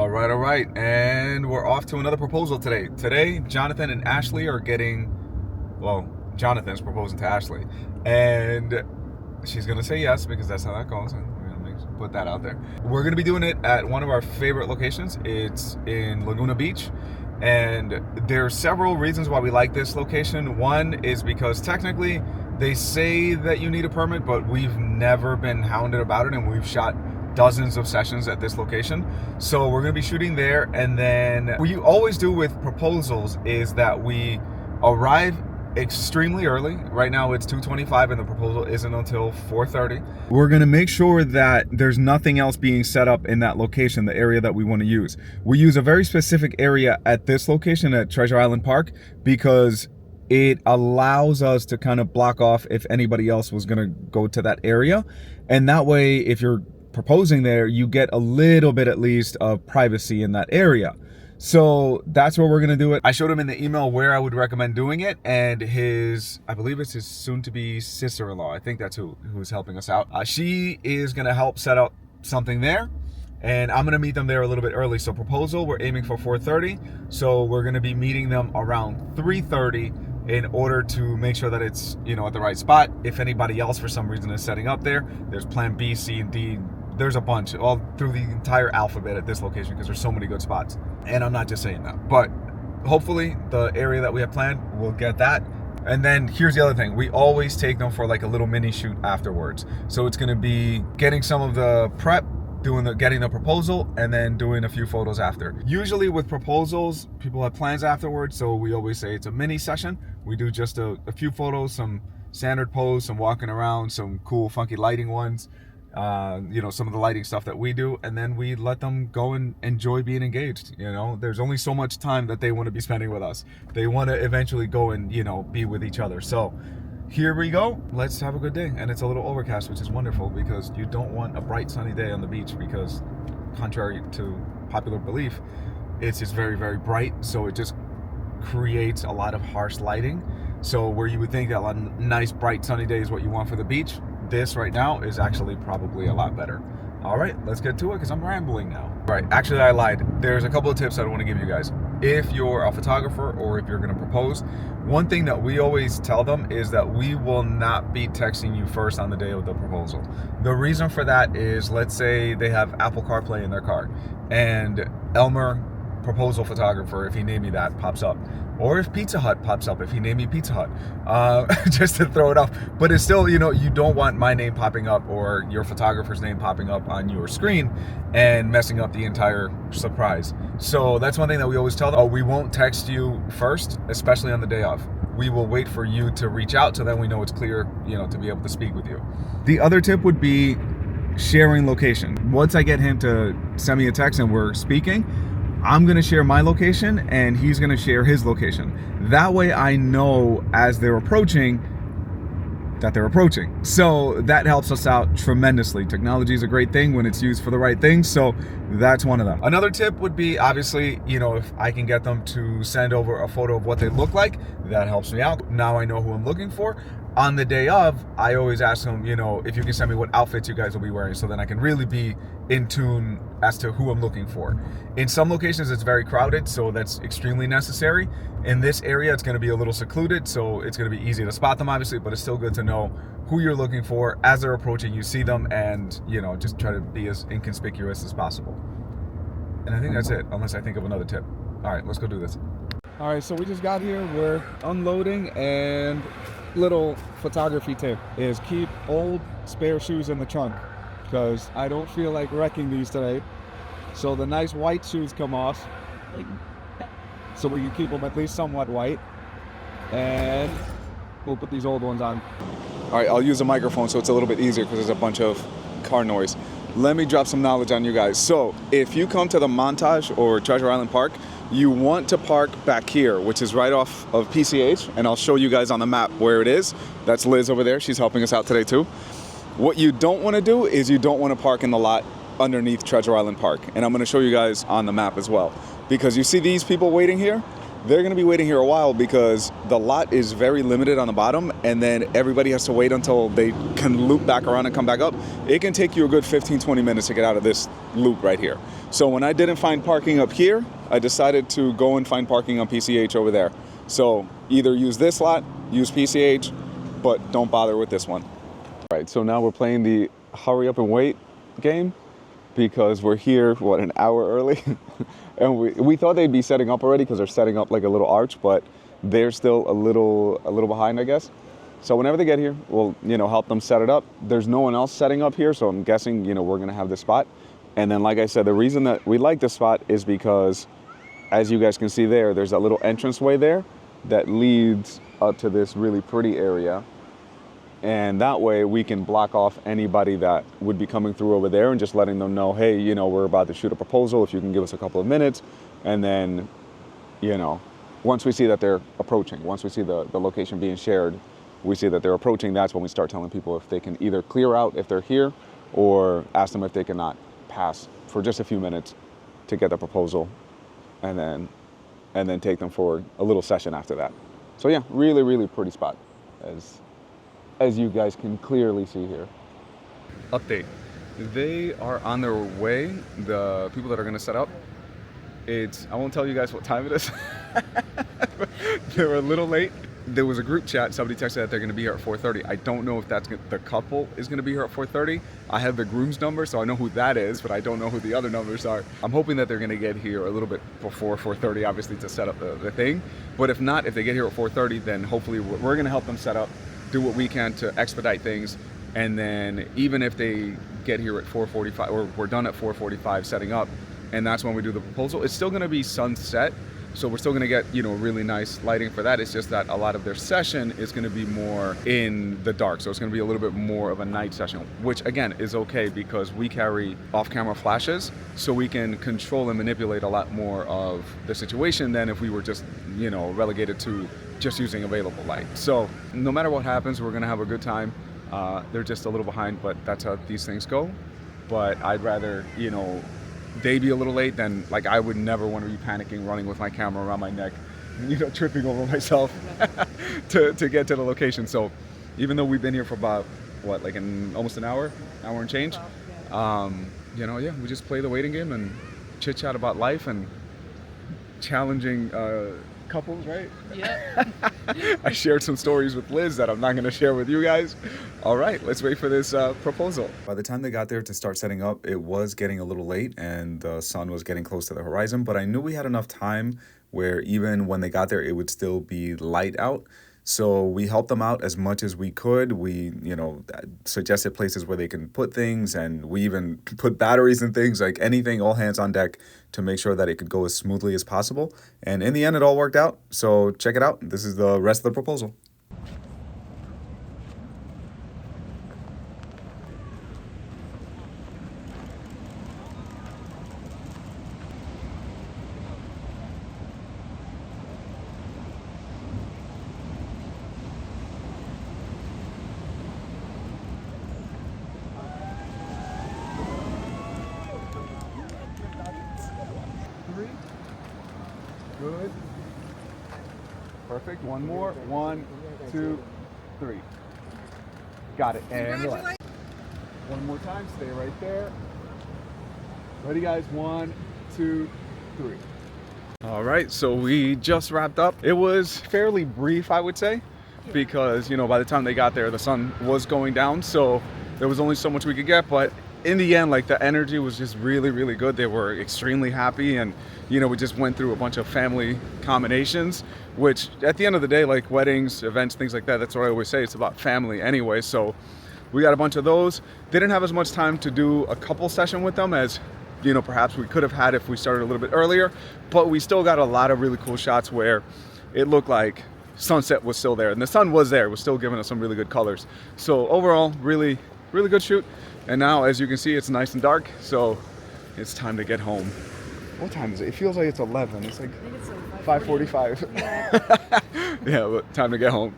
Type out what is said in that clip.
All right, and we're off to another proposal today. Today, Jonathan and Ashley are getting, well, Jonathan's proposing to Ashley, and she's gonna say yes because that's how that goes. And we're gonna put that out there. We're gonna be doing it at one of our favorite locations. It's in Laguna Beach, and there are several reasons why we like this location. One is because technically they say that you need a permit, but we've never been hounded about it, and we've shot dozens of sessions at this location. So we're going to be shooting there, and then what you always do with proposals is that we arrive extremely early. Right now it's 2:25 and the proposal isn't until 4:30. We're going to make sure that there's nothing else being set up in that location, the area that we want to use. We use a very specific area at this location at Treasure Island Park because it allows us to kind of block off if anybody else was going to go to that area. And that way, if you're proposing there, you get a little bit at least of privacy in that area. So that's where we're gonna do it. I showed him in the email where I would recommend doing it, and I believe it's his soon-to-be sister-in-law, I think that's who's helping us out. She is gonna help set up something there, and I'm gonna meet them there a little bit early. So proposal, we're aiming for 4:30, so we're gonna be meeting them around 3:30 in order to make sure that it's, at the right spot. If anybody else for some reason is setting up there, there's plan B, C, and D. There's a bunch all through the entire alphabet at this location because there's so many good spots. And I'm not just saying that, but hopefully the area that we have planned, we'll get that. And then here's the other thing. We always take them for like a little mini shoot afterwards. So it's gonna be getting some of the prep, getting the proposal, and then doing a few photos after. Usually with proposals, people have plans afterwards, so we always say it's a mini session. We do just a few photos, some standard pose, some walking around, some cool funky lighting ones, some of the lighting stuff that we do, and then we let them go and enjoy being engaged. There's only so much time that they want to be spending with us. They want to eventually go and be with each other. So here we go. Let's have a good day. And it's a little overcast, which is wonderful because you don't want a bright sunny day on the beach because, contrary to popular belief, it's just very, very bright. So it just creates a lot of harsh lighting. So where you would think that a nice bright sunny day is what you want for the beach, this right now is actually probably a lot better. All right, let's get to it because I'm rambling now. All right, actually I lied. There's a couple of tips I want to give you guys. If you're a photographer or if you're going to propose, one thing that we always tell them is that we will not be texting you first on the day of the proposal. The reason for that is, let's say they have Apple CarPlay in their car and Elmer, proposal photographer, if he named me that, pops up. Or if Pizza Hut pops up, if he named me Pizza Hut, just to throw it off. But it's still, you don't want my name popping up or your photographer's name popping up on your screen and messing up the entire surprise. So that's one thing that we always tell them. Oh, we won't text you first, especially on the day of. We will wait for you to reach out so then we know it's clear, to be able to speak with you. The other tip would be sharing location. Once I get him to send me a text and we're speaking, I'm gonna share my location and he's gonna share his location. That way I know as they're approaching that they're approaching. So that helps us out tremendously. Technology is a great thing when it's used for the right things. So that's one of them. Another tip would be, obviously, if I can get them to send over a photo of what they look like, that helps me out. Now I know who I'm looking for. On the day of, I always ask them, if you can send me what outfits you guys will be wearing, so then I can really be in tune as to who I'm looking for. In some locations, it's very crowded, so that's extremely necessary. In this area, it's going to be a little secluded, so it's going to be easy to spot them, obviously, but it's still good to know who you're looking for. As they're approaching, you see them, and, just try to be as inconspicuous as possible. And I think that's it, unless I think of another tip. All right, let's go do this. All right, so we just got here. We're unloading, and little photography tip is keep old spare shoes in the trunk because I don't feel like wrecking these today. So the nice white shoes come off so we can keep them at least somewhat white, and we'll put these old ones on. All right, I'll use a microphone so it's a little bit easier because there's a bunch of car noise. Let me drop some knowledge on you guys. So if you come to the Montage or Treasure Island Park, you want to park back here, which is right off of PCH, and I'll show you guys on the map where it is. That's Liz over there. She's helping us out today too. What you don't want to do is you don't want to park in the lot underneath Treasure Island Park, and I'm going to show you guys on the map as well. Because you see these people waiting here? they're going to be waiting here a while because the lot is very limited on the bottom, and then everybody has to wait until they can loop back around and come back up. It can take you a good 15-20 minutes to get out of this loop right here. So when I didn't find parking up here, I decided to go and find parking on PCH over there. So either use this lot, use PCH, but don't bother with this one. All right, so now we're playing the hurry up and wait game because we're here, what, an hour early? And we thought they'd be setting up already because they're setting up like a little arch, but they're still a little behind, I guess. So whenever they get here, we'll, help them set it up. There's no one else setting up here, so I'm guessing, we're gonna have this spot. And then, like I said, the reason that we like this spot is because, as you guys can see there, there's a little entranceway there that leads up to this really pretty area. And that way we can block off anybody that would be coming through over there and just letting them know, hey, we're about to shoot a proposal, if you can give us a couple of minutes. And then, once we see that they're approaching, once we see the location being shared, we see that they're approaching, that's when we start telling people if they can either clear out if they're here or ask them if they cannot pass for just a few minutes to get the proposal, and then take them for a little session after that. So yeah, really, really pretty spot, as you guys can clearly see here. Update. They are on their way, the people that are gonna set up. I won't tell you guys what time it is. They're a little late. There was a group chat, somebody texted that they're gonna be here at 4:30. I don't know if the couple is gonna be here at 4:30. I have the groom's number, so I know who that is, but I don't know who the other numbers are. I'm hoping that they're gonna get here a little bit before 4:30, obviously, to set up the thing. But if not, if they get here at 4:30, then hopefully we're gonna help them set up, do what we can to expedite things, and then even if they get here at 4:45 or we're done at 4:45 setting up, and that's when we do the proposal, it's still going to be sunset, so we're still going to get really nice lighting for that. It's just that a lot of their session is going to be more in the dark, so it's going to be a little bit more of a night session, which again is okay because we carry off-camera flashes, so we can control and manipulate a lot more of the situation than if we were just relegated to just using available light. So no matter what happens, we're gonna have a good time. They're just a little behind, but that's how these things go. But I'd rather, they be a little late than, like, I would never want to be panicking, running with my camera around my neck, tripping over myself to get to the location. So even though we've been here for about, almost an hour and change, we just play the waiting game and chit chat about life and challenging couples, right? Yeah. I shared some stories with Liz that I'm not going to share with you guys. All right, let's wait for this proposal. By the time they got there to start setting up, it was getting a little late and the sun was getting close to the horizon, but I knew we had enough time where even when they got there, it would still be light out. So we helped them out as much as we could. We, suggested places where they can put things, and we even put batteries and things, like anything, all hands on deck to make sure that it could go as smoothly as possible. And in the end, it all worked out. So check it out. This is the rest of the proposal. Good. Perfect. One more. 1, 2, 3. Got it. And relax. One more time. Stay right there. Ready, guys? 1, 2, 3. All right. So we just wrapped up. It was fairly brief, I would say, because, by the time they got there, the sun was going down. So there was only so much we could get. But in the end, the energy was just really, really good. They were extremely happy, and we just went through a bunch of family combinations, which at the end of the day, like weddings, events, things like that, that's what I always say, it's about family anyway. So we got a bunch of those. Didn't have as much time to do a couple session with them as perhaps we could have had if we started a little bit earlier, but we still got a lot of really cool shots where it looked like sunset was still there and the sun was there. It was still giving us some really good colors. So overall, really, really good shoot. And now, as you can see, it's nice and dark, so it's time to get home. What time is it? It feels like it's 11. It's like 5:45. Yeah, but time to get home.